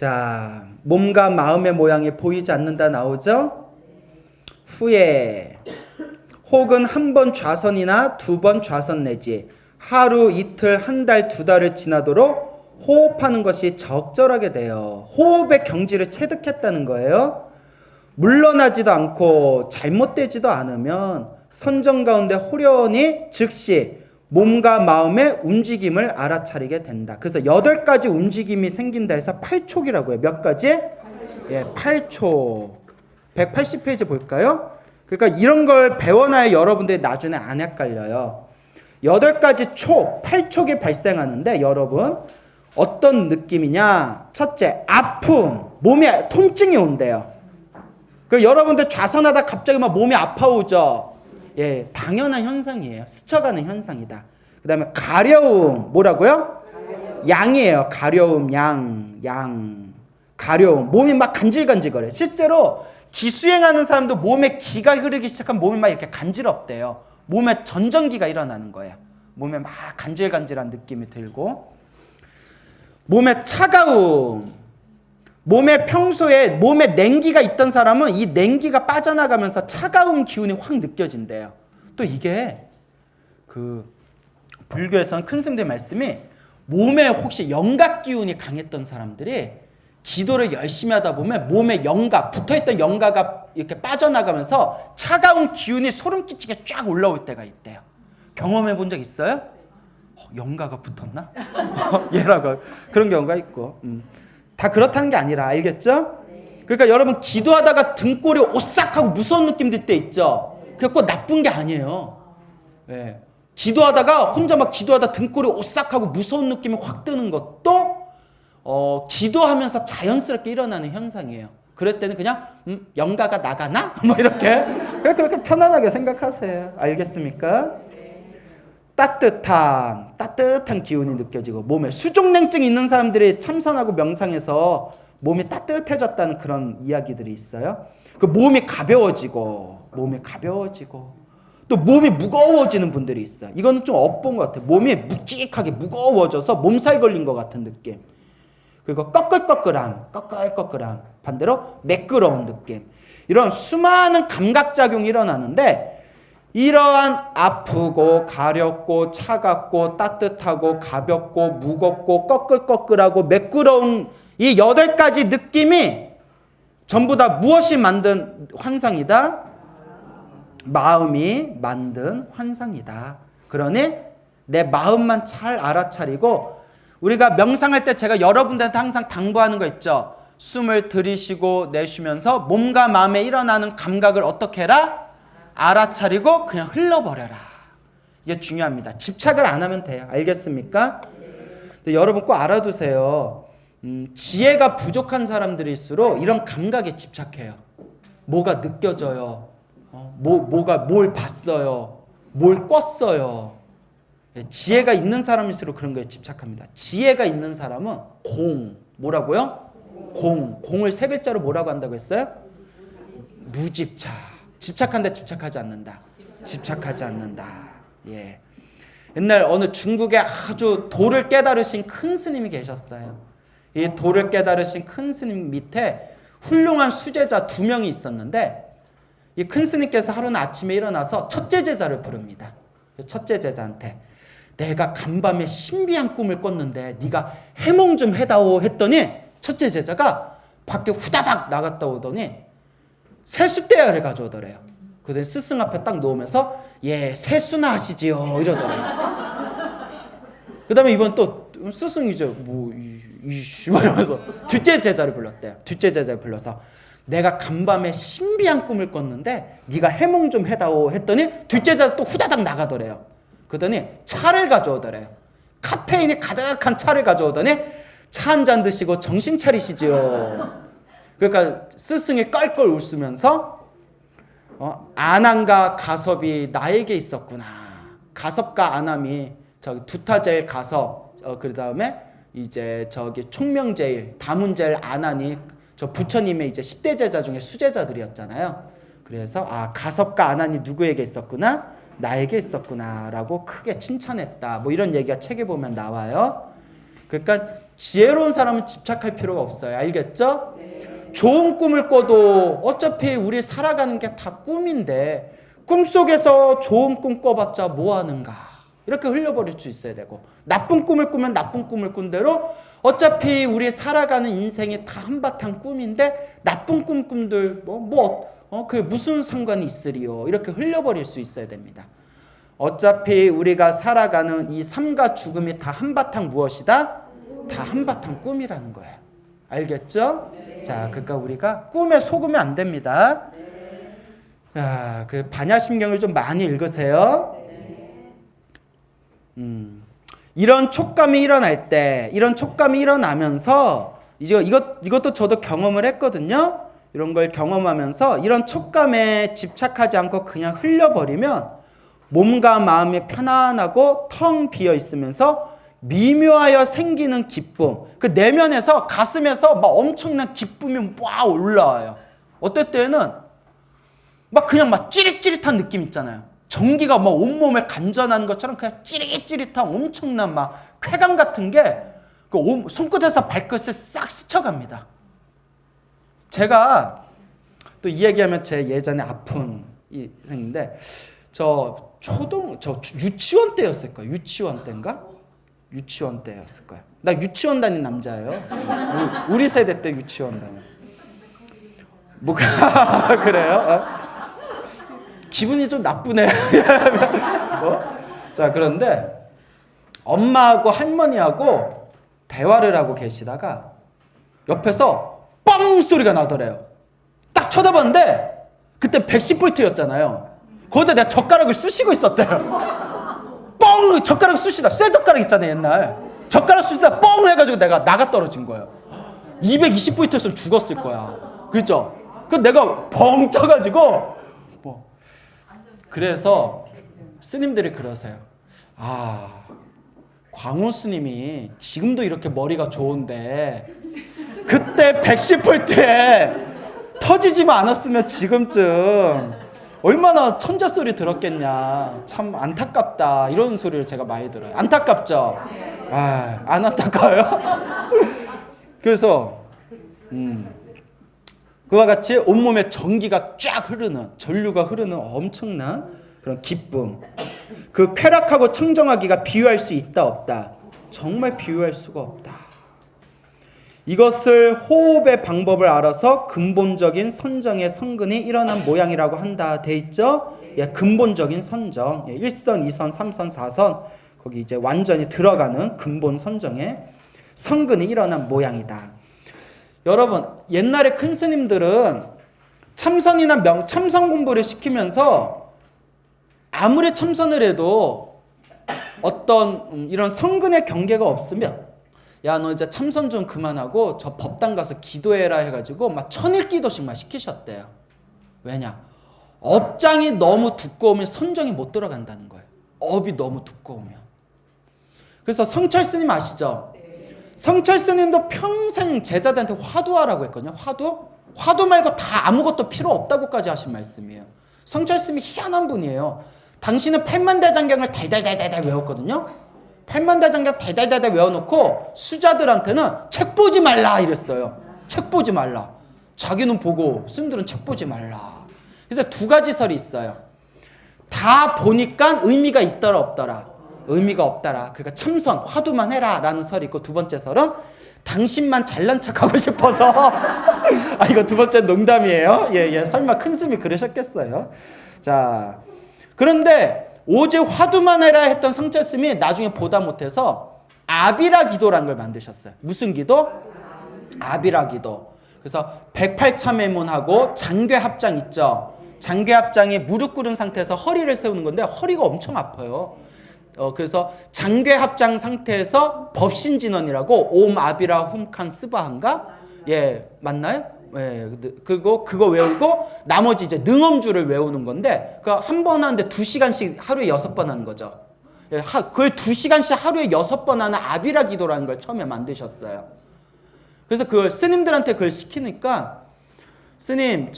자, 몸과 마음의 모양이 보이지 않는다 나오죠? 후에 혹은 한 번 좌선이나 두 번 좌선 내지 하루, 이틀, 한 달, 두 달을 지나도록 호흡하는 것이 적절하게 돼요. 호흡의 경지를 체득했다는 거예요. 물러나지도 않고 잘못되지도 않으면 선정 가운데 호련히 즉시 몸과 마음의 움직임을 알아차리게 된다. 그래서 8가지 움직임이 생긴다 해서 8촉이라고 해요. 몇 가지? 예, 8촉. 180페이지 볼까요? 그러니까 이런 걸 배워놔야 여러분들이 나중에 안 헷갈려요. 8가지 촉, 8촉이 발생하는데 여러분 어떤 느낌이냐? 첫째, 아픔, 몸에 통증이 온대요. 그 여러분들 좌선하다 갑자기 막 몸이 아파오죠? 예, 당연한 현상이에요. 스쳐가는 현상이다. 그 다음에 가려움, 뭐라고요? 양이에요. 가려움, 양. 가려움. 몸이 막 간질간질거려요. 실제로 기수행하는 사람도 몸에 기가 흐르기 시작하면 몸이 막 이렇게 간지럽대요. 몸에 전전기가 일어나는 거예요. 몸에 막 간질간질한 느낌이 들고. 몸에 차가움. 몸에 평소에 몸에 냉기가 있던 사람은 이 냉기가 빠져나가면서 차가운 기운이 확 느껴진대요. 또 이게 그 불교에서는 큰 스님들 말씀이 몸에 혹시 영각 기운이 강했던 사람들이 기도를 열심히 하다 보면 몸에 영각, 붙어있던 영가가 이렇게 빠져나가면서 차가운 기운이 소름 끼치게 쫙 올라올 때가 있대요. 경험해 본 적 있어요? 영가가 붙었나? 얘라고 그런 경우가 있고. 다 그렇다는 게 아니라 알겠죠? 그러니까 여러분 기도하다가 등골이 오싹하고 무서운 느낌 들 때 있죠? 그게 꼭 나쁜 게 아니에요. 네. 기도하다가 혼자 막 기도하다 등골이 오싹하고 무서운 느낌이 확 드는 것도 기도하면서 자연스럽게 일어나는 현상이에요. 그럴 때는 그냥 영가가 나가나? 뭐 이렇게 그렇게 편안하게 생각하세요. 알겠습니까? 따뜻한 기운이 느껴지고 몸에 수족냉증 있는 사람들이 참선하고 명상해서 몸이 따뜻해졌다는 그런 이야기들이 있어요. 그 몸이 가벼워지고 또 몸이 무거워지는 분들이 있어요. 이거는 좀 엇본 것 같아요. 몸이 묵직하게 무거워져서 몸살 걸린 것 같은 느낌. 그리고 꺼끌꺼끌함 반대로 매끄러운 느낌. 이런 수많은 감각작용이 일어나는데 이러한 아프고 가렵고 차갑고 따뜻하고 가볍고 무겁고 꺼끌꺼끌하고 매끄러운 이 8가지 느낌이 전부 다 무엇이 만든 환상이다? 마음이 만든 환상이다. 그러니 내 마음만 잘 알아차리고 우리가 명상할 때 제가 여러분들한테 항상 당부하는 거 있죠. 숨을 들이쉬고 내쉬면서 몸과 마음에 일어나는 감각을 어떻게 해라? 알아차리고 그냥 흘러버려라. 이게 중요합니다. 집착을 안 하면 돼요. 알겠습니까? 근데 여러분 꼭 알아두세요. 지혜가 부족한 사람들일수록 이런 감각에 집착해요. 뭐가 느껴져요. 뭘 봤어요. 뭘 꿨어요. 지혜가 있는 사람일수록 그런 거에 집착합니다. 지혜가 있는 사람은 뭐라고요? 공을 3글자로 뭐라고 한다고 했어요? 무집착. 집착한데 집착하지 않는다. 예. 옛날 어느 중국에 아주 도를 깨달으신 큰 스님이 계셨어요. 이 도를 깨달으신 큰 스님 밑에 훌륭한 수제자 2명이 있었는데 이 큰 스님께서 하루는 아침에 일어나서 첫째 제자를 부릅니다. 첫째 제자한테 내가 간밤에 신비한 꿈을 꿨는데 네가 해몽 좀 해다오 했더니 첫째 제자가 밖에 후다닥 나갔다 오더니 세숫대야를 가져오더래요. 그랬더니 스승 앞에 딱 놓으면서 예, 세수나 하시지요 이러더래요. 그 다음에 이번 또 스승이죠. 이러면서 둘째 제자를 불렀대요. 둘째 제자를 불러서 내가 간밤에 신비한 꿈을 꿨는데 네가 해몽 좀 해다오 했더니 둘째 제자 또 후다닥 나가더래요. 그러더니 차를 가져오더래요. 카페인이 가득한 차를 가져오더니 차 한 잔 드시고 정신 차리시지요. 그러니까 스승이 껄껄 웃으면서 안암과 가섭이 나에게 있었구나. 가섭과 안암이 저기 두타제일 가섭, 그 다음에 이제 저기 총명제일, 다문제일 안암이 저 부처님의 이제 10대 제자 중에 수제자들이었잖아요. 그래서 가섭과 안암이 누구에게 있었구나? 나에게 있었구나라고 크게 칭찬했다. 뭐 이런 얘기가 책에 보면 나와요. 그러니까 지혜로운 사람은 집착할 필요가 없어요. 알겠죠? 좋은 꿈을 꿔도 어차피 우리 살아가는 게 다 꿈인데 꿈속에서 좋은 꿈 꿔봤자 뭐 하는가 이렇게 흘려버릴 수 있어야 되고, 나쁜 꿈을 꾸면 나쁜 꿈을 꾼 대로 어차피 우리 살아가는 인생이 다 한바탕 꿈인데 나쁜 꿈들 그게 무슨 상관이 있으리요 이렇게 흘려버릴 수 있어야 됩니다. 어차피 우리가 살아가는 이 삶과 죽음이 다 한바탕 무엇이다? 다 한바탕 꿈이라는 거예요. 알겠죠? 자, 그러니까 우리가 꿈에 속으면 안 됩니다. 자, 그 반야심경을 좀 많이 읽으세요. 이런 촉감이 일어날 때, 이런 촉감이 일어나면서 이것도 저도 경험을 했거든요. 이런 걸 경험하면서 이런 촉감에 집착하지 않고 그냥 흘려버리면 몸과 마음이 편안하고 텅 비어 있으면서 미묘하여 생기는 기쁨, 그 내면에서 가슴에서 막 엄청난 기쁨이 막 올라와요. 어떨 때는 막 그냥 막 찌릿찌릿한 느낌 있잖아요. 전기가 막 온몸에 간전하는 것처럼 그냥 찌릿찌릿한 엄청난 막 쾌감 같은 게 그 손끝에서 발끝을 싹 스쳐갑니다. 제가 또 이 얘기하면 제 예전에 아픈 이 생인데, 저 유치원 때였을 거예요. 유치원 때인가? 유치원 때였을 거예요. 나 유치원 다닌 남자예요. 우리 세대 때 유치원 다닌. 뭐가 그래요? 기분이 좀 나쁘네. 자, 그런데 엄마하고 할머니하고 대화를 하고 계시다가 옆에서 뻥 소리가 나더래요. 딱 쳐다봤는데 그때 110V였잖아요. 거기다 내가 젓가락을 쑤시고 있었대요. 뻥! 젓가락 쑤시다. 쇠젓가락 있잖아요, 옛날. 젓가락 쑤시다 뻥! 해가지고 내가 나가 떨어진 거예요. 220V였으면 죽었을 거야. 그죠? 그 내가 뻥 쳐가지고 그래서 스님들이 그러세요. 광우 스님이 지금도 이렇게 머리가 좋은데 그때 110V에 터지지만 않았으면 지금쯤 얼마나 천재 소리 들었겠냐. 참 안타깝다. 이런 소리를 제가 많이 들어요. 안타깝죠? 안 안타까워요? 그래서 그와 같이 온몸에 전기가 쫙 흐르는, 전류가 흐르는 엄청난 그런 기쁨. 그 쾌락하고 청정하기가 비유할 수 있다 없다? 정말 비유할 수가 없다. 이것을 호흡의 방법을 알아서 근본적인 선정의 성근이 일어난 모양이라고 한다 돼 있죠? 예, 근본적인 선정. 1선, 2선, 3선, 4선 거기 이제 완전히 들어가는 근본 선정의 성근이 일어난 모양이다. 여러분, 옛날에 큰 스님들은 참선이나 참선 공부를 시키면서 아무리 참선을 해도 어떤 이런 성근의 경계가 없으면, 야, 너 이제 참선 좀 그만하고 저 법당 가서 기도해라 해가지고 막 1000일 기도씩만 시키셨대요. 왜냐? 업장이 너무 두꺼우면 선정이 못 들어간다는 거예요. 업이 너무 두꺼우면. 그래서 성철 스님 아시죠? 성철 스님도 평생 제자들한테 화두하라고 했거든요. 화두 말고 다 아무것도 필요 없다고까지 하신 말씀이에요. 성철 스님이 희한한 분이에요. 당신은 팔만대장경을 달달달달 외웠거든요. 팔만대장경 달달달달 외워놓고 수자들한테는 책 보지 말라 이랬어요. 책 보지 말라. 자기는 보고 스님들은 책 보지 말라. 그래서 두 가지 설이 있어요. 다 보니까 의미가 있더라 없더라. 의미가 없더라. 그러니까 참선, 화두만 해라 라는 설이 있고, 두 번째 설은 당신만 잘난 척하고 싶어서 이거 두 번째 농담이에요. 예, 설마 큰 스님이 그러셨겠어요. 자, 그런데 오직 화두만 해라 했던 성철 스님이 나중에 보다 못해서 아비라 기도라는 걸 만드셨어요. 무슨 기도? 아비라 기도. 그래서 108참회문하고 장괴합장 있죠. 장괴합장이 무릎 꿇은 상태에서 허리를 세우는 건데 허리가 엄청 아파요. 그래서 장괴합장 상태에서 법신진언이라고 옴 아비라 훔칸 스바한가? 예, 맞나요? 예, 그거 외우고 나머지 이제 능엄주를 외우는 건데, 그 한 번 하는데 2시간씩 하루에 6번 하는 거죠. 예, 그걸 2시간씩 하루에 6번 하는 아비라 기도라는 걸 처음에 만드셨어요. 그래서 그걸 스님들한테 그걸 시키니까, 스님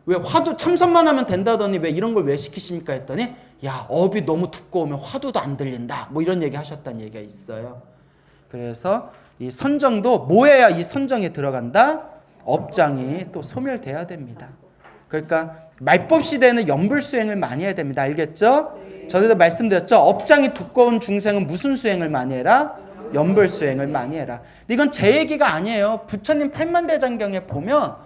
왜 화두 참선만 하면 된다더니 왜 이런 걸 왜 시키십니까 했더니, 야, 업이 너무 두꺼우면 화두도 안 들린다 뭐 이런 얘기 하셨다는 얘기가 있어요. 그래서 이 선정도 뭐 해야 이 선정에 들어간다? 업장이 또 소멸돼야 됩니다. 그러니까 말법 시대에는 연불 수행을 많이 해야 됩니다. 알겠죠? 전에도 말씀드렸죠? 업장이 두꺼운 중생은 무슨 수행을 많이 해라? 연불 수행을 많이 해라. 이건 제 얘기가 아니에요. 부처님 팔만대장경에 보면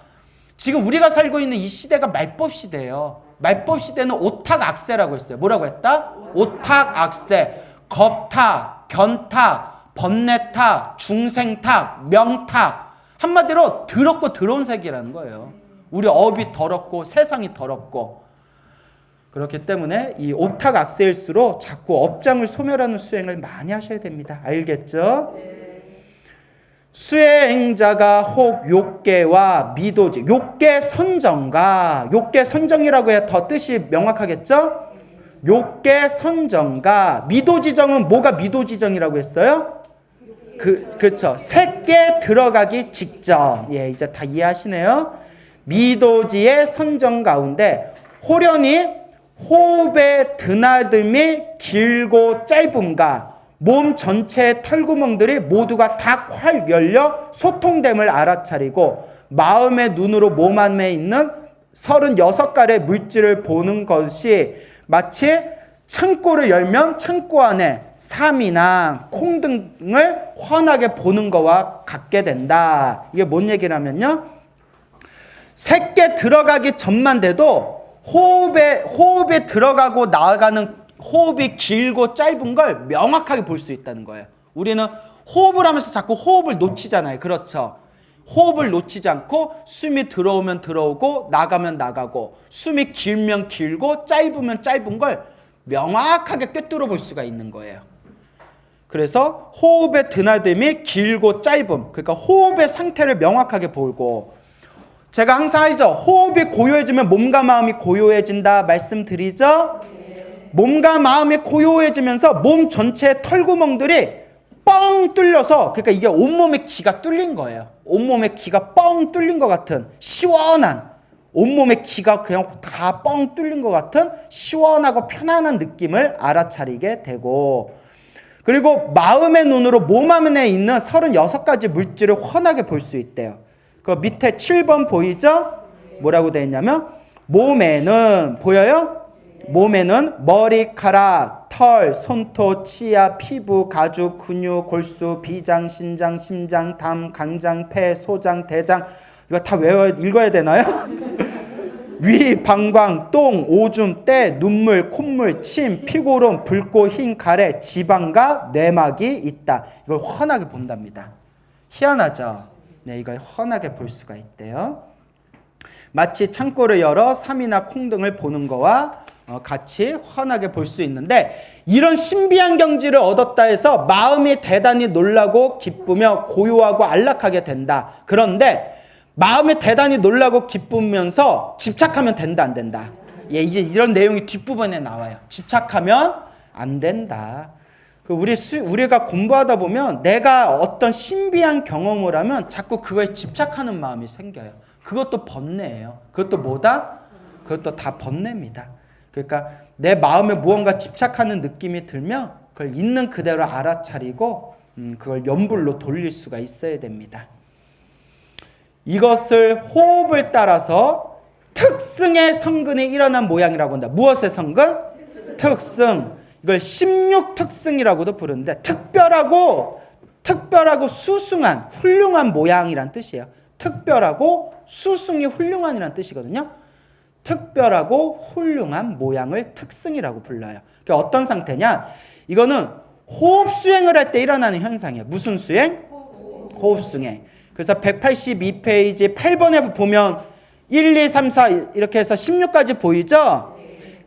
지금 우리가 살고 있는 이 시대가 말법 시대예요. 말법 시대는 오탁악세라고 했어요. 뭐라고 했다? 오탁악세, 겁탁, 견탁, 번뇌탁, 중생탁, 명탁. 한마디로 더럽고 더러운 세계라는 거예요. 우리 업이 더럽고 세상이 더럽고. 그렇기 때문에 이 오탁악세일수록 자꾸 업장을 소멸하는 수행을 많이 하셔야 됩니다. 알겠죠? 수행자가 혹 욕계와 미도지, 욕계 선정가, 욕계 선정이라고 해야 더 뜻이 명확하겠죠? 욕계 선정가, 미도지정은 뭐가 미도지정이라고 했어요? 그렇죠. 새께 들어가기 직전. 예, 이제 다 이해하시네요. 미도지의 선정 가운데 호련히 호흡의 드나듦이 길고 짧음과 몸 전체의 털구멍들이 모두가 다 활 열려 소통됨을 알아차리고 마음의 눈으로 몸 안에 있는 36갈의 물질을 보는 것이 마치 창고를 열면 창고 안에 삼이나 콩 등을 환하게 보는 것과 같게 된다. 이게 뭔 얘기냐면요. 새께 들어가기 전만 돼도 호흡에 들어가고 나아가는 호흡이 길고 짧은 걸 명확하게 볼 수 있다는 거예요. 우리는 호흡을 하면서 자꾸 호흡을 놓치잖아요. 그렇죠? 호흡을 놓치지 않고 숨이 들어오면 들어오고 나가면 나가고 숨이 길면 길고 짧으면 짧은 걸 명확하게 꿰뚫어 볼 수가 있는 거예요. 그래서 호흡의 드나듦이 길고 짧음, 그러니까 호흡의 상태를 명확하게 보고, 제가 항상 하죠. 호흡이 고요해지면 몸과 마음이 고요해진다 말씀드리죠. 몸과 마음이 고요해지면서 몸 전체의 털구멍들이 뻥 뚫려서, 그러니까 이게 온몸의 기가 뚫린 거예요. 온몸의 기가 뻥 뚫린 것 같은 시원한, 온몸의 기가 그냥 다 뻥 뚫린 것 같은 시원하고 편안한 느낌을 알아차리게 되고, 그리고 마음의 눈으로 몸 안에 있는 36가지 물질을 환하게 볼 수 있대요. 그 밑에 7번 보이죠? 뭐라고 되어 있냐면 몸에는, 보여요? 몸에는 머리카락, 털, 손톱, 치아, 피부, 가죽, 근육, 골수, 비장, 신장, 심장, 담, 강장, 폐, 소장, 대장. 이거 다 읽어야 되나요? 위, 방광, 똥, 오줌, 때, 눈물, 콧물, 침, 피고름, 붉고 흰 가래, 지방과 내막이 있다. 이걸 환하게 본답니다. 희한하죠? 네, 이걸 환하게 볼 수가 있대요. 마치 창고를 열어 삼이나 콩 등을 보는 거와 같이 환하게 볼 수 있는데, 이런 신비한 경지를 얻었다 해서 마음이 대단히 놀라고 기쁘며 고요하고 안락하게 된다. 그런데 마음이 대단히 놀라고 기쁘면서 집착하면 된다, 안 된다? 예, 이제 이런 내용이 뒷부분에 나와요. 집착하면 안 된다. 우리가 공부하다 보면 내가 어떤 신비한 경험을 하면 자꾸 그거에 집착하는 마음이 생겨요. 그것도 번뇌예요. 그것도 뭐다? 그것도 다 번뇌입니다. 그러니까 내 마음에 무언가 집착하는 느낌이 들면 그걸 있는 그대로 알아차리고 그걸 연불로 돌릴 수가 있어야 됩니다. 이것을 호흡을 따라서 특승의 성근이 일어난 모양이라고 한다. 무엇의 성근? 특승. 이걸 16특승이라고도 부르는데, 특별하고 수승한, 훌륭한 모양이란 뜻이에요. 특별하고 수승이 훌륭한이란 뜻이거든요. 특별하고 훌륭한 모양을 특승이라고 불러요. 그러니까 어떤 상태냐? 이거는 호흡 수행을 할 때 일어나는 현상이에요. 무슨 수행? 호흡 수행. 그래서 182페이지 8번에 보면 1, 2, 3, 4 이렇게 해서 16까지 보이죠?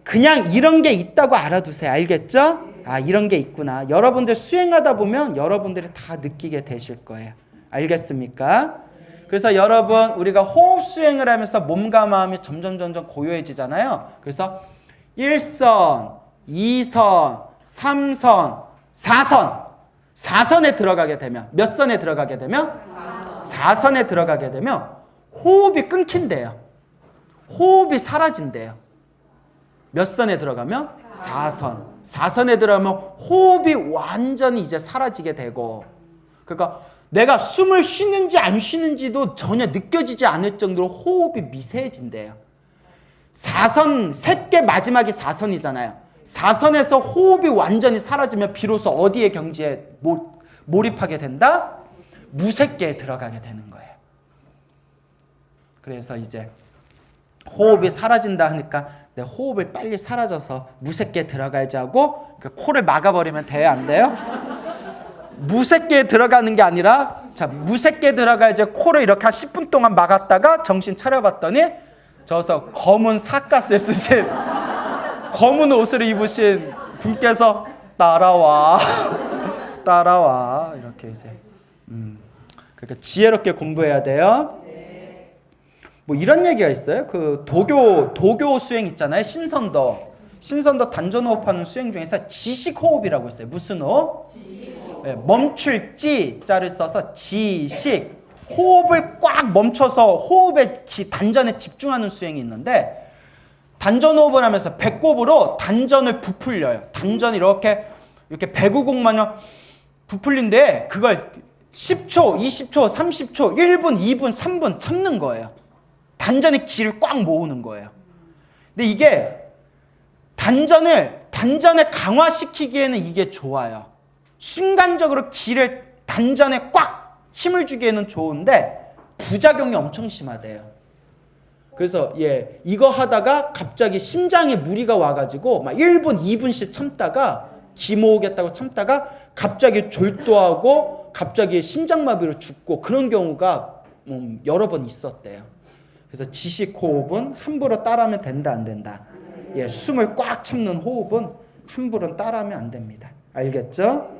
그냥 이런 게 있다고 알아두세요. 알겠죠? 아, 이런 게 있구나. 여러분들 수행하다 보면 여러분들이 다 느끼게 되실 거예요. 알겠습니까? 그래서 여러분, 우리가 호흡 수행을 하면서 몸과 마음이 점점 고요해지잖아요. 그래서 1선, 2선, 3선, 4선. 4선에 들어가게 되면, 몇 선에 들어가게 되면? 4선에 들어가게 되면 호흡이 끊긴대요. 호흡이 사라진대요. 몇 선에 들어가면? 4선. 4선에 들어가면 호흡이 완전히 이제 사라지게 되고, 그러니까 내가 숨을 쉬는지 안 쉬는지도 전혀 느껴지지 않을 정도로 호흡이 미세해진대요. 사선, 셋개 마지막이 사선이잖아요. 사선에서 호흡이 완전히 사라지면 비로소 어디의 경지에 몰입하게 된다? 무색계에 들어가게 되는 거예요. 그래서 이제 호흡이 사라진다 하니까 내 호흡을 빨리 사라져서 무색계에 들어가야지 하고 코를 막아버리면 돼요? 안 돼요? 무색계에 들어가는 게 아니라 자, 무색계에 들어가야지 코를 이렇게 한 10분 동안 막았다가 정신 차려봤더니 저서 검은 사가스를 쓰신 검은 옷을 입으신 분께서 따라와 따라와 이렇게 이제 그러니까 지혜롭게 공부해야 돼요. 뭐 이런 얘기가 있어요. 그 도교 수행 있잖아요. 신선도 단전호흡하는 수행 중에서 지식호흡이라고 있어요. 무슨 호흡? 네, 멈출 지자를 써서 지식. 호흡을 꽉 멈춰서 호흡에 단전에 집중하는 수행이 있는데 단전호흡을 하면서 배꼽으로 단전을 부풀려요. 단전이 이렇게 배구공 마냥 부풀린데 그걸 10초, 20초, 30초, 1분, 2분, 3분 참는 거예요. 단전의 기를 꽉 모으는 거예요. 근데 이게 단전을 강화시키기에는 이게 좋아요. 순간적으로 기를 단전에 꽉 힘을 주기에는 좋은데 부작용이 엄청 심하대요. 그래서 이거 하다가 갑자기 심장에 무리가 와가지고 막 1분, 2분씩 참다가 기 모으겠다고 참다가 갑자기 졸도하고 갑자기 심장마비로 죽고 그런 경우가 여러 번 있었대요. 그래서 지식 호흡은 함부로 따라하면 된다 안 된다. 숨을 꽉 참는 호흡은 함부로 따라하면 안 됩니다. 알겠죠?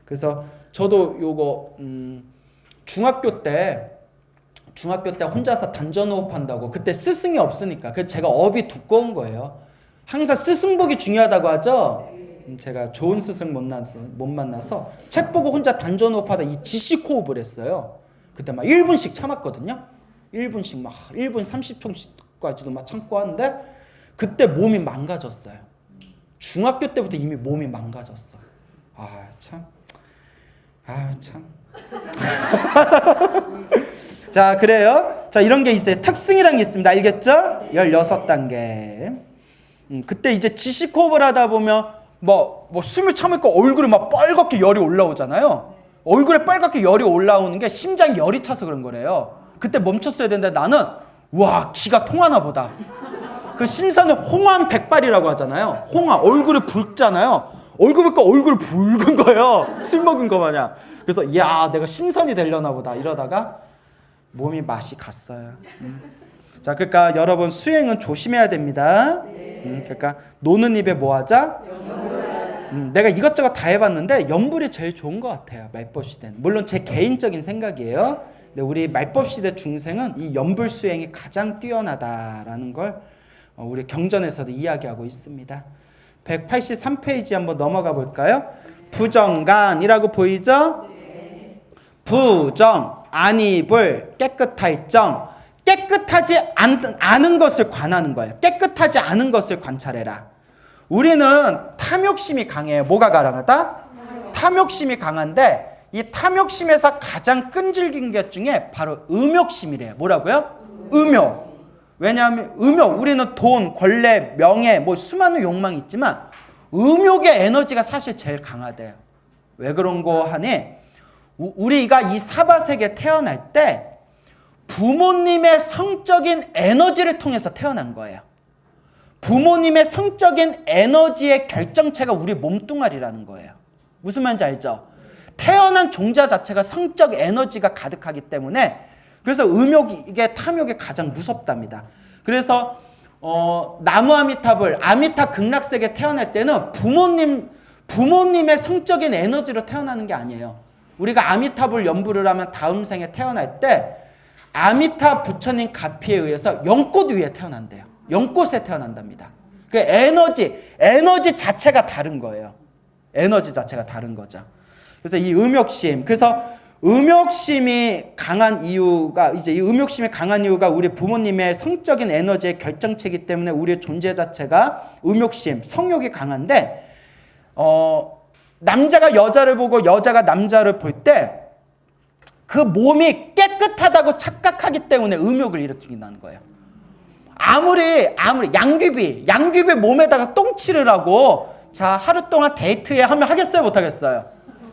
그래서 저도 요거 중학교 때 혼자서 단전호흡 한다고 그때 스승이 없으니까 그래서 제가 업이 두꺼운 거예요. 항상 스승복이 중요하다고 하죠. 제가 좋은 스승 못 만나서 책 보고 혼자 단전호흡하다 이 지식호흡을 했어요. 그때 막 1분씩 참았거든요. 1분씩 막 1분 30초까지도 막 참고 하는데 그때 몸이 망가졌어요. 중학교 때부터 이미 몸이 망가졌어. 참. 자, 그래요. 자, 이런 게 있어요. 특승이라는 게 있습니다. 알겠죠? 16단계. 그때 이제 지식호흡을 하다 보면 뭐 숨을 참으니까 얼굴에 막 빨갛게 열이 올라오잖아요. 얼굴에 빨갛게 열이 올라오는 게 심장이 열이 차서 그런 거래요. 그때 멈췄어야 되는데 나는 와, 기가 통하나 보다. 그 신선은 홍암 백발이라고 하잖아요. 홍암, 얼굴이 붉잖아요. 얼굴 보니까 얼굴이 붉은 거예요. 술 먹은 거 마냥. 그래서 야, 내가 신선이 되려나 보다 이러다가 몸이 맛이 갔어요. 자, 그러니까 여러분 수행은 조심해야 됩니다. 그러니까 노는 입에 뭐 하자? 내가 이것저것 다 해봤는데 연불이 제일 좋은 것 같아요. 말법 시대는. 물론 제 개인적인 생각이에요. 근데 우리 말법 시대 중생은 이 연불 수행이 가장 뛰어나다라는 걸 우리 경전에서도 이야기하고 있습니다. 183페이지 한번 넘어가 볼까요? 부정간이라고 보이죠? 부정, 안입을 깨끗할 정. 깨끗하지 않은 것을 관하는 거예요. 깨끗하지 않은 것을 관찰해라. 우리는 탐욕심이 강해요. 뭐가 강하다? 탐욕심이 강한데 이 탐욕심에서 가장 끈질긴 것 중에 바로 음욕심이래요. 뭐라고요? 음욕. 왜냐하면 음욕, 우리는 돈, 권리, 명예, 뭐 수많은 욕망이 있지만 음욕의 에너지가 사실 제일 강하대요. 왜 그런 거 하니? 우리가 이 사바세계에 태어날 때 부모님의 성적인 에너지를 통해서 태어난 거예요. 부모님의 성적인 에너지의 결정체가 우리 몸뚱아리라는 거예요. 무슨 말인지 알죠? 태어난 종자 자체가 성적 에너지가 가득하기 때문에 그래서 음욕이 탐욕이 가장 무섭답니다. 그래서 나무 아미타 극락세계에 태어날 때는 부모님의 성적인 에너지로 태어나는 게 아니에요. 우리가 아미타불 연부를 하면 다음 생에 태어날 때 아미타 부처님 가피에 의해서 연꽃 위에 태어난대요. 연꽃에 태어난답니다. 그 에너지 자체가 다른 거예요. 에너지 자체가 다른 거죠. 그래서 이 음욕심, 그래서 음욕심이 강한 이유가 우리 부모님의 성적인 에너지의 결정체이기 때문에 우리의 존재 자체가 음욕심, 성욕이 강한데 남자가 여자를 보고 여자가 남자를 볼 때 그 몸이 깨끗하다고 착각하기 때문에 음욕을 일으킨다는 거예요. 아무리 양귀비 몸에다가 똥칠을 하고 자 하루 동안 데이트해 하면 하겠어요, 못 하겠어요?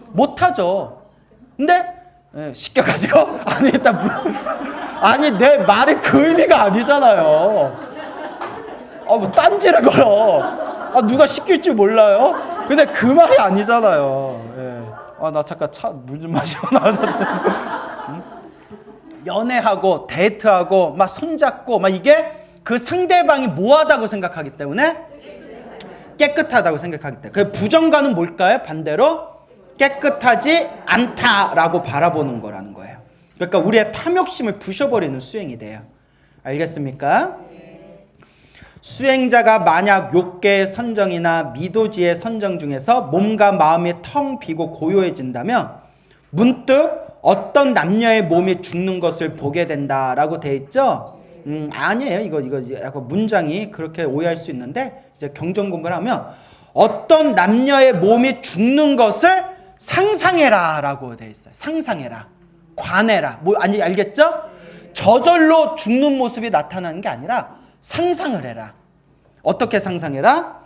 못 하죠. 근데 시켜가지고 아니 내 말이 그 의미가 아니잖아요. 뭐 딴지를 걸어. 누가 시킬 줄 몰라요? 근데 그 말이 아니잖아요. 나 잠깐 물 좀 마셔. 연애하고 데이트하고 막 손잡고 막 이게 그 상대방이 뭐하다고 생각하기 때문에 깨끗하다고 생각하기 때문에 그 부정과는 뭘까요? 반대로 깨끗하지 않다라고 바라보는 거라는 거예요. 그러니까 우리의 탐욕심을 부셔버리는 수행이 돼요. 알겠습니까? 수행자가 만약 욕계의 선정이나 미도지의 선정 중에서 몸과 마음이 텅 비고 고요해진다면 문득 어떤 남녀의 몸이 죽는 것을 보게 된다라고 돼 있죠. 아니에요. 이거 약간 문장이 그렇게 오해할 수 있는데 이제 경전 공부를 하면 어떤 남녀의 몸이 죽는 것을 상상해라라고 돼 있어요. 상상해라, 관해라. 아니 알겠죠? 저절로 죽는 모습이 나타나는 게 아니라 상상을 해라. 어떻게 상상해라?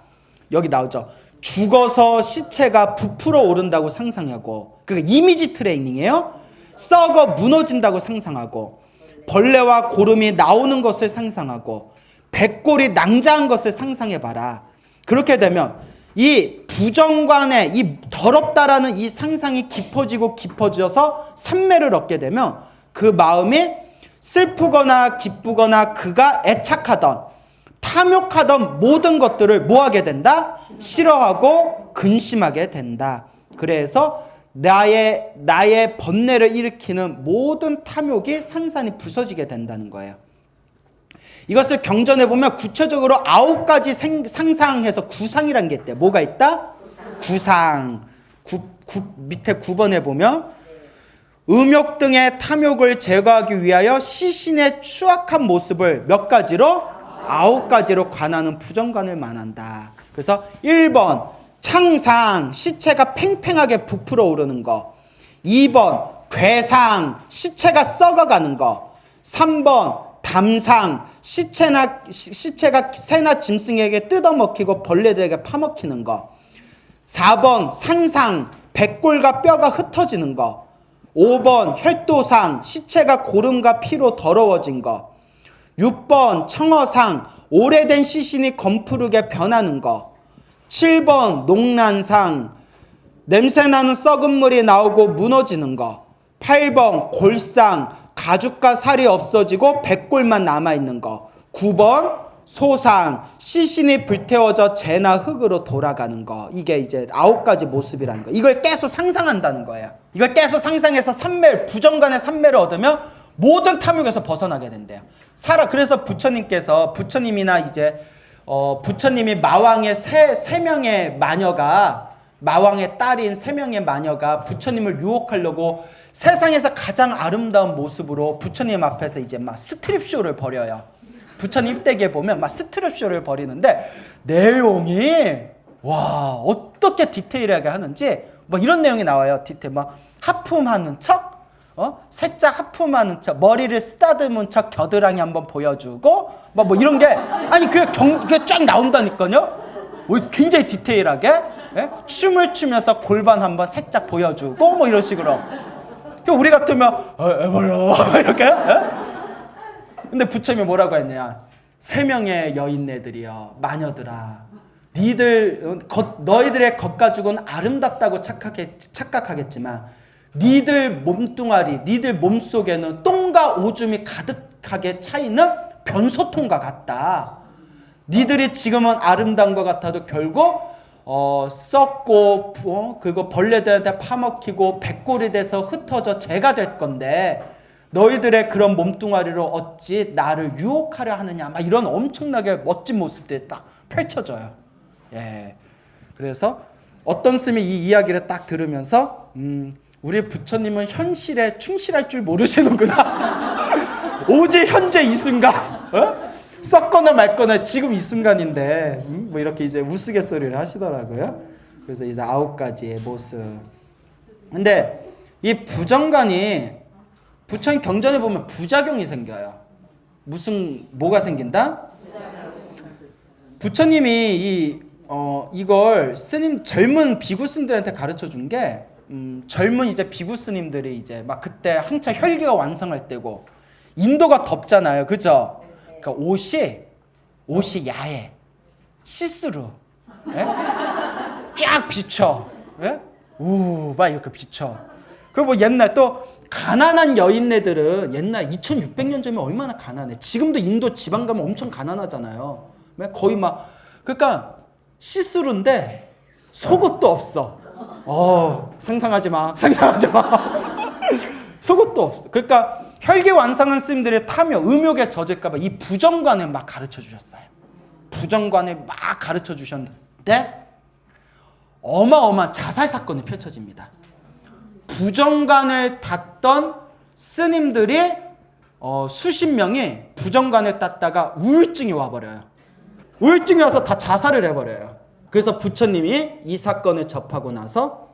여기 나오죠. 죽어서 시체가 부풀어 오른다고 상상하고, 그게 이미지 트레이닝이에요. 썩어 무너진다고 상상하고, 벌레와 고름이 나오는 것을 상상하고, 백골이 낭자한 것을 상상해봐라. 그렇게 되면 이 부정관의 이 더럽다라는 이 상상이 깊어지고 깊어져서 삼매를 얻게 되면 그 마음이 슬프거나 기쁘거나 그가 애착하던 탐욕하던 모든 것들을 뭐하게 된다? 싫어하고 근심하게 된다. 그래서 나의 번뇌를 일으키는 모든 탐욕이 산산이 부서지게 된다는 거예요. 이것을 경전해 보면 구체적으로 9가지 상상해서 구상이라는 게 있대요. 뭐가 있다? 구상. 밑에 9번에 보면 음욕 등의 탐욕을 제거하기 위하여 시신의 추악한 모습을 몇 가지로? 9가지로 관하는 부정관을 말한다. 그래서 1번 창상, 시체가 팽팽하게 부풀어 오르는 거. 2번 괴상, 시체가 썩어가는 거. 3번 담상, 시체가 새나 짐승에게 뜯어먹히고 벌레들에게 파먹히는 거. 4번 상상, 백골과 뼈가 흩어지는 거. 5번 혈도상, 시체가 고름과 피로 더러워진 거. 6번 청어상, 오래된 시신이 검푸르게 변하는 거. 7번 농난상, 냄새나는 썩은 물이 나오고 무너지는 거. 8번 골상, 가죽과 살이 없어지고 백골만 남아있는 거. 9번 소상, 시신이 불태워져 재나 흙으로 돌아가는 거. 이게 이제 9가지 모습이라는 거. 이걸 계속 상상한다는 거예요. 이걸 계속 상상해서 부정관의 삼매를 얻으면 모든 탐욕에서 벗어나게 된대요. 그래서 부처님이나 이제 부처님이 마왕의 세 명의 마녀가, 마왕의 딸인 3명의 마녀가 부처님을 유혹하려고 세상에서 가장 아름다운 모습으로 부처님 앞에서 이제 막 스트립쇼를 벌여요. 부처님 입대기에 보면 막 스트립쇼를 벌이는데 내용이 와 어떻게 디테일하게 하는지 뭐 이런 내용이 나와요. 막 하품하는 척, 살짝 하품하는 척, 머리를 쓰다듬은 척 겨드랑이 한번 보여주고 뭐 이런 게 아니 그게 쫙 나온다니까요. 굉장히 디테일하게 춤을 추면서 골반 한번 살짝 보여주고 뭐 이런 식으로. 우리 같으면 에벌러 이렇게. 근데 부처님이 뭐라고 했냐? 3명의 여인네들이여, 마녀들아, 너희들의 겉가죽은 아름답다고 착각하겠지만 니들 몸뚱아리, 니들 몸속에는 똥과 오줌이 가득하게 차있는 변소통과 같다. 니들이 지금은 아름다운 것 같아도 결국 썩고 그리고 벌레들한테 파먹히고 백골이 돼서 흩어져 재가 될 건데 너희들의 그런 몸뚱아리로 어찌 나를 유혹하려 하느냐, 막 이런 엄청나게 멋진 모습들이 딱 펼쳐져요. 예. 그래서 어떤 스님이 이 이야기를 딱 들으면서 우리 부처님은 현실에 충실할 줄 모르시는구나. 오직 현재 이 순간, 썩거나 말거나 지금 이 순간인데, 뭐 이렇게 이제 우스갯소리를 하시더라고요. 그래서 이제 9가지의 모습. 근데 이 부정관이 부처님 경전에 보면 부작용이 생겨요. 뭐가 생긴다? 부처님이 이걸 젊은 비구 스님들한테 가르쳐 준 게, 젊은 이제 비구 스님들이 이제 막 그때 한창 혈기가 완성할 때고, 인도가 덥잖아요. 그죠? 그러니까 옷이 야해. 시스루. 예? 쫙 비쳐. 예? 막 이렇게 비쳐. 그 뭐 옛날 또 가난한 여인네들은 옛날 2600년 전에 얼마나 가난해. 지금도 인도 지방 가면 엄청 가난하잖아요. 거의 막, 그러니까 시스루인데 속옷도 없어. 상상하지 마. 속옷도 없어. 그러니까 혈기완성한 스님들이 타며 음욕에 젖을까봐 이 부정관을 막 가르쳐 주셨어요. 부정관을 막 가르쳐 주셨는데 어마어마한 자살 사건이 펼쳐집니다. 부정관을 탔던 스님들이 수십 명이 부정관을 땄다가 우울증이 와버려요. 우울증이 와서 다 자살을 해버려요. 그래서 부처님이 이 사건을 접하고 나서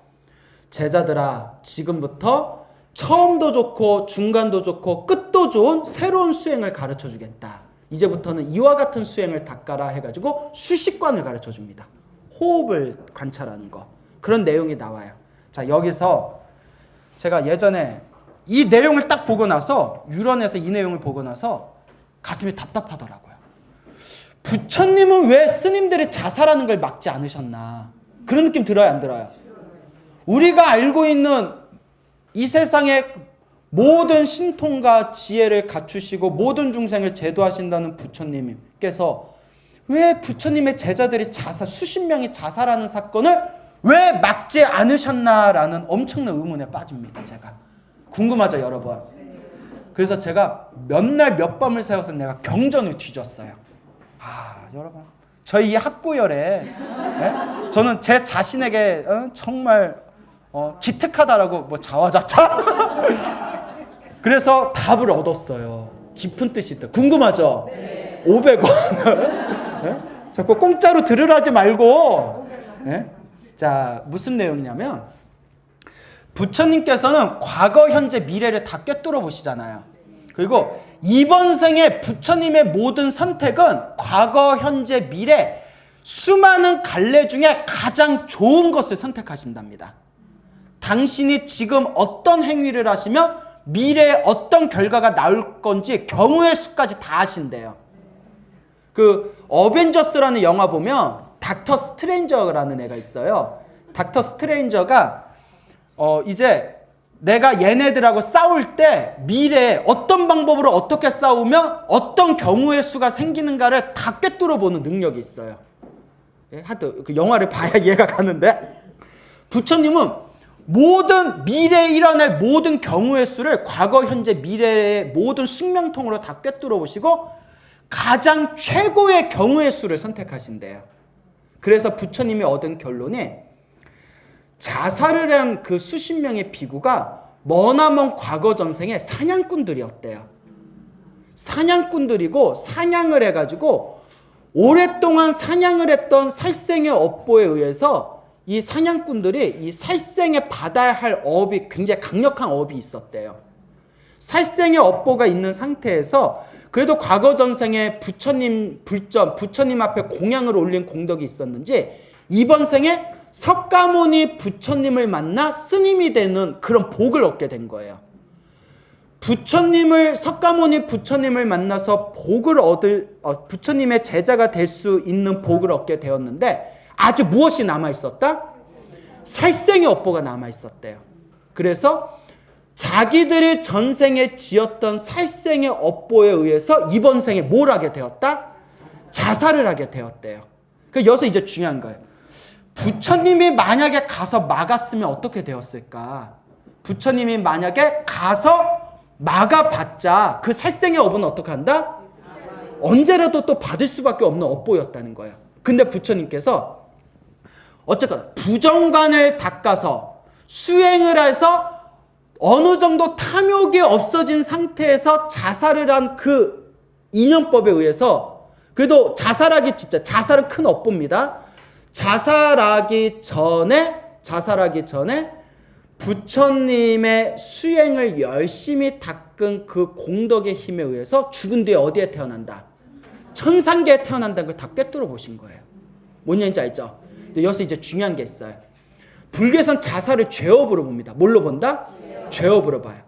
제자들아, 지금부터 처음도 좋고 중간도 좋고 끝도 좋은 새로운 수행을 가르쳐 주겠다. 이제부터는 이와 같은 수행을 닦아라 해가지고 수식관을 가르쳐 줍니다. 호흡을 관찰하는 거. 그런 내용이 나와요. 자, 여기서 제가 예전에 이 내용을 딱 보고 나서, 유런에서 이 내용을 보고 나서 가슴이 답답하더라고요. 부처님은 왜 스님들이 자살하는 걸 막지 않으셨나? 그런 느낌 들어요, 안 들어요? 우리가 알고 있는 이 세상의 모든 신통과 지혜를 갖추시고 모든 중생을 제도하신다는 부처님께서 왜 부처님의 제자들이 수십 명이 자살하는 사건을 왜 막지 않으셨나라는 엄청난 의문에 빠집니다. 제가 궁금하죠, 여러분? 그래서 제가 몇 밤을 새워서 내가 경전을 뒤졌어요. 여러분, 저희 이 학구열에 저는 제 자신에게 정말 기특하다라고 뭐 자화자찬 그래서 답을 얻었어요. 깊은 뜻이 있다. 궁금하죠? 네. 500원 자꾸 공짜로 들으라지 말고. 자, 무슨 내용이냐면 부처님께서는 과거, 현재, 미래를 다 꿰뚫어 보시잖아요. 그리고 이번 생에 부처님의 모든 선택은 과거, 현재, 미래 수많은 갈래 중에 가장 좋은 것을 선택하신답니다. 당신이 지금 어떤 행위를 하시면 미래에 어떤 결과가 나올 건지 경우의 수까지 다 아신대요. 그 어벤져스라는 영화 보면 닥터 스트레인저라는 애가 있어요. 닥터 스트레인저가 이제 내가 얘네들하고 싸울 때 미래에 어떤 방법으로 어떻게 싸우면 어떤 경우의 수가 생기는가를 다 꿰뚫어 보는 능력이 있어요. 하여튼 그 영화를 봐야 이해가 가는데, 부처님은 모든 미래에 일어날 모든 경우의 수를 과거, 현재, 미래의 모든 숙명통으로 다 꿰뚫어 보시고 가장 최고의 경우의 수를 선택하신대요. 그래서 부처님이 얻은 결론이 자살을 한 그 수십 명의 비구가 머나먼 과거 전생의 사냥꾼들이었대요. 사냥꾼들이고 사냥을 해가지고 오랫동안 사냥을 했던 살생의 업보에 의해서 이 사냥꾼들이 이 살생에 받아야 할 업이 굉장히 강력한 업이 있었대요. 살생의 업보가 있는 상태에서 그래도 과거 전생에 부처님 앞에 공양을 올린 공덕이 있었는지 이번 생에 석가모니 부처님을 만나 스님이 되는 그런 복을 얻게 된 거예요. 석가모니 부처님을 만나서 부처님의 제자가 될 수 있는 복을 얻게 되었는데 아직 무엇이 남아있었다? 살생의 업보가 남아있었대요. 그래서 자기들이 전생에 지었던 살생의 업보에 의해서 이번 생에 뭘 하게 되었다? 자살을 하게 되었대요. 여기서 이제 중요한 거예요. 부처님이 만약에 가서 막았으면 어떻게 되었을까? 부처님이 만약에 가서 막아봤자 그 살생의 업은 어떻게 한다? 언제라도 또 받을 수밖에 없는 업보였다는 거예요. 근데 부처님께서 어쨌거나 부정관을 닦아서 수행을 해서 어느 정도 탐욕이 없어진 상태에서 자살을 한 그 인연법에 의해서, 그래도 자살은 큰 업보입니다. 자살하기 전에 부처님의 수행을 열심히 닦은 그 공덕의 힘에 의해서 죽은 뒤에 어디에 태어난다? 천상계에 태어난다는 걸 다 꿰뚫어 보신 거예요. 뭔 얘기인지 알죠? 근데 여기서 이제 중요한 게 있어요. 불교에서는 자살을 죄업으로 봅니다. 뭘로 본다? 죄업으로 봐요.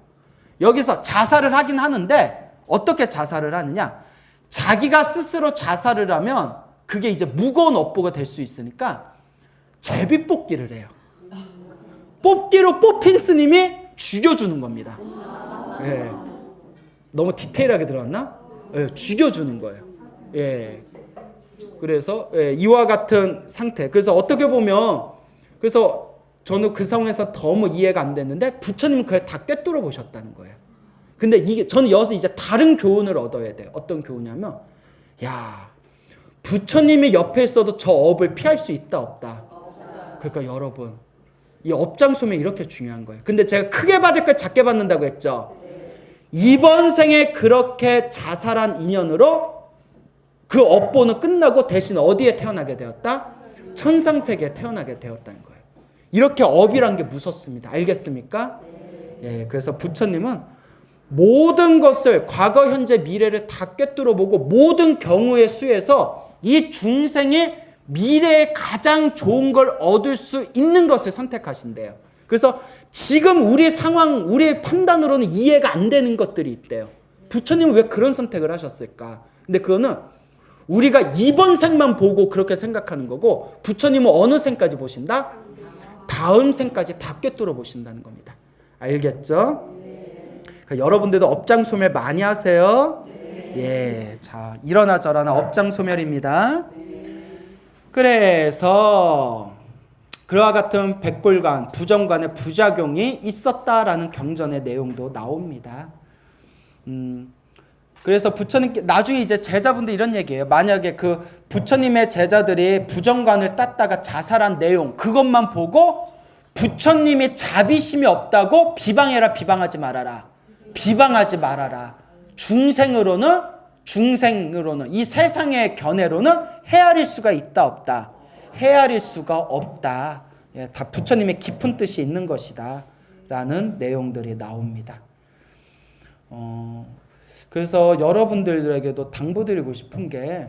여기서 자살을 하긴 하는데 어떻게 자살을 하느냐? 자기가 스스로 자살을 하면 그게 이제 무거운 업보가 될 수 있으니까 제비뽑기를 해요. 뽑기로 뽑힌 스님이 죽여주는 겁니다. 예. 너무 디테일하게 들어왔나? 예, 죽여주는 거예요. 예. 그래서 예, 이와 같은 상태. 그래서 어떻게 보면 그래서 저는 그 상황에서 너무 이해가 안 됐는데 부처님은 그걸 다 꿰뚫어 보셨다는 거예요. 근데 이게 저는 여기서 이제 다른 교훈을 얻어야 돼요. 어떤 교훈이냐면 야 부처님이 옆에 있어도 저 업을 피할 수 있다 없다. 그러니까 여러분 이 업장소명이 이렇게 중요한 거예요. 근데 제가 크게 받을 걸 작게 받는다고 했죠. 이번 생에 그렇게 자살한 인연으로 그 업보는 끝나고 대신 어디에 태어나게 되었다? 천상세계에 태어나게 되었다는 거예요. 이렇게 업이란 게 무섭습니다. 알겠습니까? 예, 그래서 부처님은 모든 것을 과거, 현재, 미래를 다 꿰뚫어 보고 모든 경우의 수에서 이 중생이 미래에 가장 좋은 걸 얻을 수 있는 것을 선택하신대요. 그래서 지금 우리 상황, 우리의 판단으로는 이해가 안 되는 것들이 있대요. 부처님은 왜 그런 선택을 하셨을까? 근데 그거는 우리가 이번 생만 보고 그렇게 생각하는 거고 부처님은 어느 생까지 보신다? 다음 생까지 다 꿰뚫어 보신다는 겁니다. 알겠죠? 그러니까 여러분들도 업장소멸 많이 하세요. 예, 자 일어나 저러나 업장소멸입니다. 그래서 그와 같은 백골관, 부정관의 부작용이 있었다라는 경전의 내용도 나옵니다. 그래서 부처님께 나중에 이제 제자분들 이런 얘기예요. 만약에 그 부처님의 제자들이 부정관을 땄다가 자살한 내용 그것만 보고 부처님이 자비심이 없다고 비방해라, 비방하지 말아라. 비방하지 말아라. 중생으로는 이 세상의 견해로는 헤아릴 수가 있다 없다. 헤아릴 수가 없다. 예, 다 부처님의 깊은 뜻이 있는 것이다. 라는 내용들이 나옵니다. 그래서 여러분들에게도 당부드리고 싶은 게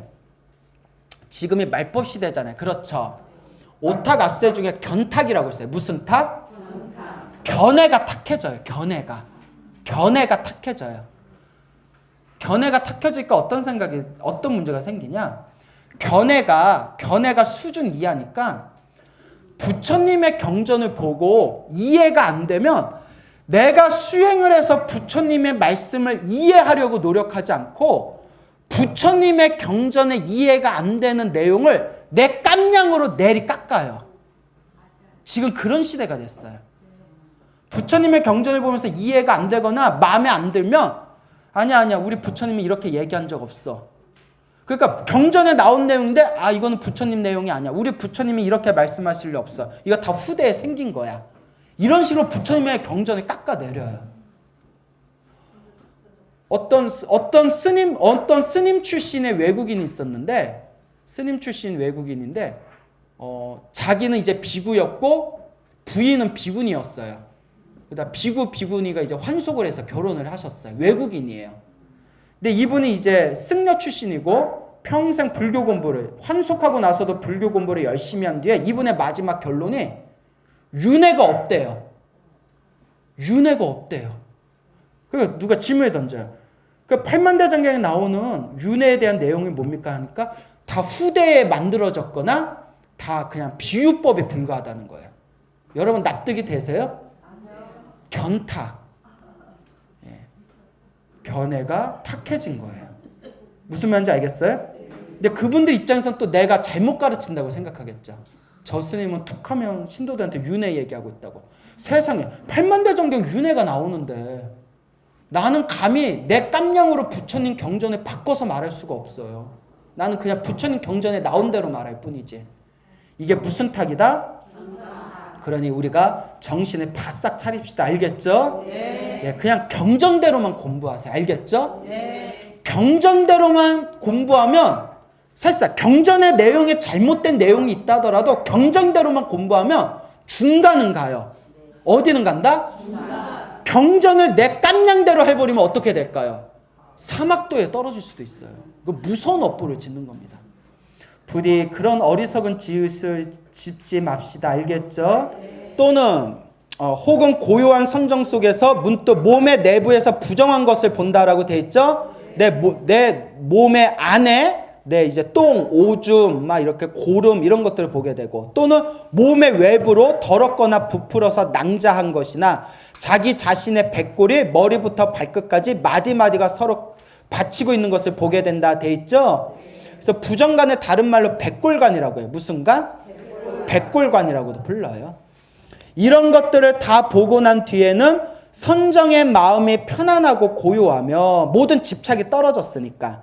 지금이 말법 시대잖아요. 그렇죠. 오탁 압세 중에 견탁이라고 있어요. 무슨 탁? 견해가 탁해져요. 견해가 탁해져요. 견해가 탁해지니까 어떤 문제가 생기냐? 견해가 수준 이하니까 부처님의 경전을 보고 이해가 안 되면 내가 수행을 해서 부처님의 말씀을 이해하려고 노력하지 않고 부처님의 경전에 이해가 안 되는 내용을 내 깜냥으로 내리 깎아요. 지금 그런 시대가 됐어요. 부처님의 경전을 보면서 이해가 안 되거나 마음에 안 들면 아니야 우리 부처님이 이렇게 얘기한 적 없어. 그러니까 경전에 나온 내용인데 이거는 부처님 내용이 아니야. 우리 부처님이 이렇게 말씀하실 리 없어. 이거 다 후대에 생긴 거야. 이런 식으로 부처님의 경전을 깎아내려요. 어떤 스님 출신의 외국인이 있었는데 스님 출신 외국인인데 자기는 이제 비구였고 부인은 비구니였어요. 그러다 비구니가 이제 환속을 해서 결혼을 하셨어요. 외국인이에요. 근데 이분이 이제 승려 출신이고 평생 불교 공부를 환속하고 나서도 불교 공부를 열심히 한 뒤에 이분의 마지막 결론이 윤회가 없대요. 그러니까 누가 질문을 던져요. 그 팔만대장경에 나오는 윤회에 대한 내용이 뭡니까 하니까 다 후대에 만들어졌거나 다 그냥 비유법에 불과하다는 거예요. 여러분 납득이 되세요? 견탁. 견해가 탁해진 거예요. 무슨 말인지 알겠어요? 근데 그분들 입장에서는 또 내가 잘못 가르친다고 생각하겠죠. 저 스님은 툭하면 신도들한테 윤회 얘기하고 있다고. 세상에 8만대장경 윤회가 나오는데 나는 감히 내 깜냥으로 부처님 경전을 바꿔서 말할 수가 없어요. 나는 그냥 부처님 경전에 나온 대로 말할 뿐이지. 이게 무슨 탁이다? 그러니 우리가 정신을 바싹 차립시다. 알겠죠? 네. 예, 그냥 경전대로만 공부하세요. 알겠죠? 네. 경전대로만 공부하면 사실상 경전의 내용에 잘못된 내용이 있다더라도 경전대로만 공부하면 중간은 가요. 어디는 간다? 경전을 내 깐냥대로 해버리면 어떻게 될까요? 사막도에 떨어질 수도 있어요. 그 무서운 업보를 짓는 겁니다. 부디 그런 어리석은 지읒을 짓지 맙시다. 알겠죠? 또는 혹은 고요한 선정 속에서 문득 몸의 내부에서 부정한 것을 본다라고 돼 있죠? 내 몸의 안에 내 이제 똥, 오줌, 막 이렇게 고름 이런 것들을 보게 되고, 또는 몸의 외부로 더럽거나 부풀어서 낭자한 것이나 자기 자신의 백골이 머리부터 발끝까지 마디마디가 서로 받치고 있는 것을 보게 된다 돼 있죠? 그래서 부정간을 다른 말로 백골간이라고 해요. 무슨 간? 백골간이라고도 불러요. 이런 것들을 다 보고 난 뒤에는 선정의 마음이 편안하고 고요하며 모든 집착이 떨어졌으니까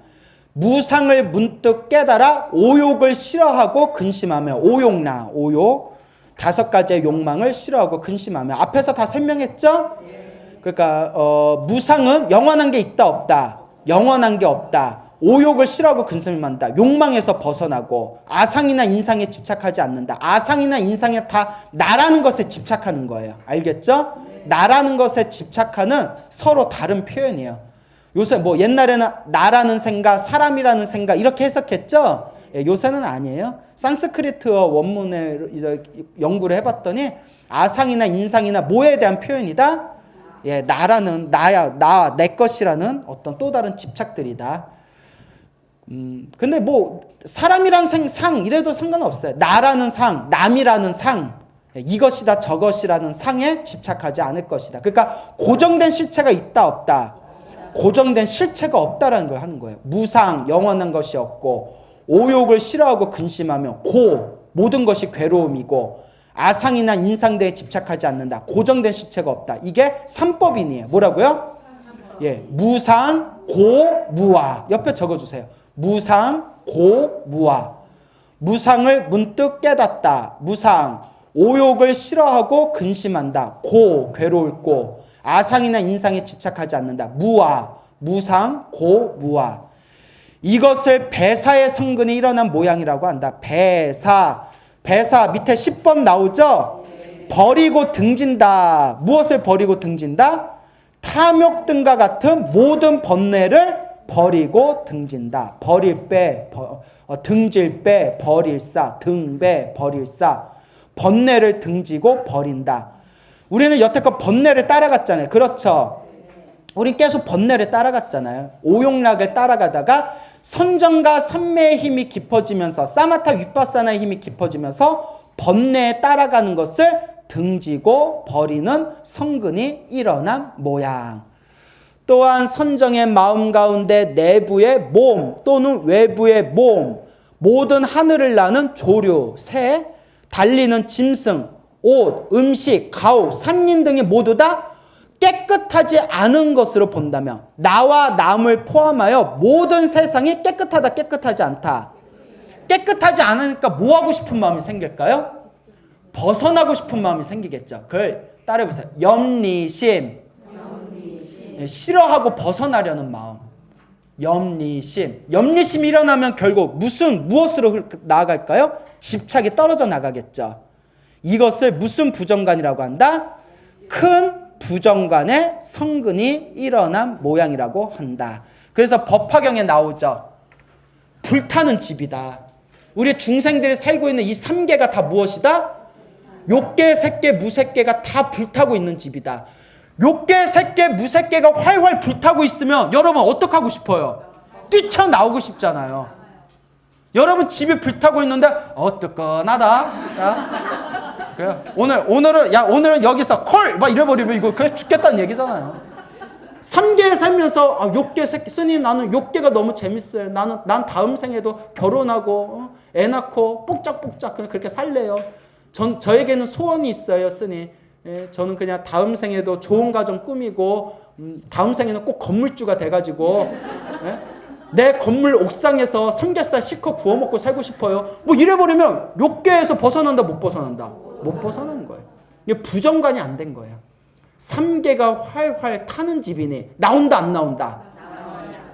무상을 문득 깨달아 오욕을 싫어하고 근심하며, 오욕나, 오욕, 5가지의 욕망을 싫어하고 근심하며. 앞에서 다 설명했죠? 그러니까 무상은 영원한 게 있다 없다, 영원한 게 없다. 오욕을 싫어하고 근심한다. 욕망에서 벗어나고 아상이나 인상에 집착하지 않는다. 아상이나 인상에 다 나라는 것에 집착하는 거예요. 알겠죠? 나라는 것에 집착하는 서로 다른 표현이에요. 요새 뭐 옛날에는 나라는 생각, 사람이라는 생각 이렇게 해석했죠? 요새는 아니에요. 산스크리트어 원문에 이제 연구를 해봤더니 아상이나 인상이나 뭐에 대한 표현이다? 나라는 나야, 내 것이라는 어떤 또 다른 집착들이다. 근데 뭐 사람이란 상 이래도 상관없어요. 나라는 상, 남이라는 상, 이것이다 저것이라는 상에 집착하지 않을 것이다. 그러니까 고정된 실체가 있다 없다, 고정된 실체가 없다라는 걸 하는 거예요. 무상, 영원한 것이 없고, 오욕을 싫어하고 근심하며, 모든 것이 괴로움이고, 아상이나 인상대에 집착하지 않는다. 고정된 실체가 없다. 이게 삼법인이에요. 뭐라고요? 무상, 무아. 옆에 적어주세요. 무상, 무아. 무상을 문득 깨닫다. 무상, 오욕을 싫어하고 근심한다. 괴로울 아상이나 인상에 집착하지 않는다. 무아, 무상, 무아. 이것을 배사의 성근이 일어난 모양이라고 한다. 배사 밑에 10번 나오죠? 버리고 등진다. 무엇을 버리고 등진다? 탐욕 등과 같은 모든 번뇌를 버리고 등진다. 버릴 빼, 등질 빼, 버릴사, 등배, 버릴사. 번뇌를 등지고 버린다. 우리는 여태껏 번뇌를 따라갔잖아요. 그렇죠? 우린 계속 번뇌를 따라갔잖아요. 오욕락을 따라가다가 선정과 삼매의 힘이 깊어지면서, 사마타 윗바사나의 힘이 깊어지면서 번뇌에 따라가는 것을 등지고 버리는 성근이 일어난 모양. 또한 선정의 마음 가운데 내부의 몸 또는 외부의 몸, 모든 하늘을 나는 조류, 새, 달리는 짐승, 옷, 음식, 가옥, 산림 등이 모두 다 깨끗하지 않은 것으로 본다면, 나와 남을 포함하여 모든 세상이 깨끗하다, 깨끗하지 않다. 깨끗하지 않으니까 뭐 하고 싶은 마음이 생길까요? 벗어나고 싶은 마음이 생기겠죠. 그걸 따라해보세요. 염리심. 싫어하고 벗어나려는 마음. 염리심이 일어나면 결국 무엇으로 나아갈까요? 집착이 떨어져 나가겠죠. 이것을 무슨 부정관이라고 한다? 큰 부정관의 성근이 일어난 모양이라고 한다. 그래서 법화경에 나오죠. 불타는 집이다. 우리 중생들이 살고 있는 이 3계가 다 무엇이다? 욕계, 색계, 무색계가 다 불타고 있는 집이다. 욕계, 색계, 무색계가 활활 불타고 있으면 여러분 어떡하고 싶어요? 뛰쳐나오고 싶잖아요. 여러분 집이 불타고 있는데 뜨끈하다. 그래요. 오늘은 여기서 콜! 막 이래버리면 이거 그냥 죽겠다는 얘기잖아요. 3계에 살면서 욕계, 색계, 스님 나는 욕계가 너무 재밌어요. 난 다음 생에도 결혼하고 애 낳고 뽕짝뽕짝 그냥 그렇게 살래요. 저에게는 소원이 있어요, 스님. 저는 그냥 다음 생에도 좋은 가정 꾸미고 다음 생에는 꼭 건물주가 돼가지고 내 건물 옥상에서 삼겹살 실컷 구워 먹고 살고 싶어요. 뭐 이래버리면 욕계에서 벗어난다, 못 벗어난다? 못 벗어나는 거예요. 이게 부정관이 안 된 거예요. 3계가 활활 타는 집이니 나온다, 안 나온다?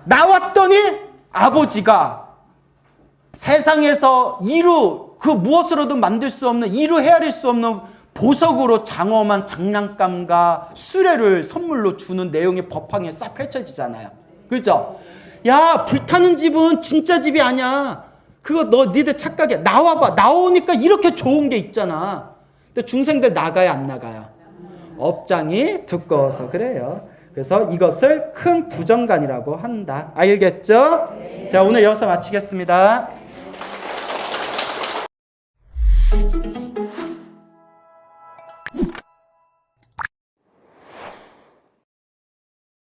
나왔더니 아버지가 세상에서 무엇으로든 만들 수 없는, 헤아릴 수 없는 보석으로 장엄한 장난감과 수레를 선물로 주는 내용의 법황에 싹 펼쳐지잖아요. 그죠? 야, 불타는 집은 진짜 집이 아니야. 그거 니들 착각이야. 나와봐. 나오니까 이렇게 좋은 게 있잖아. 근데 중생들 나가요, 안 나가요? 업장이 두꺼워서 그래요. 그래서 이것을 큰 부정간이라고 한다. 알겠죠? 자, 오늘 여기서 마치겠습니다.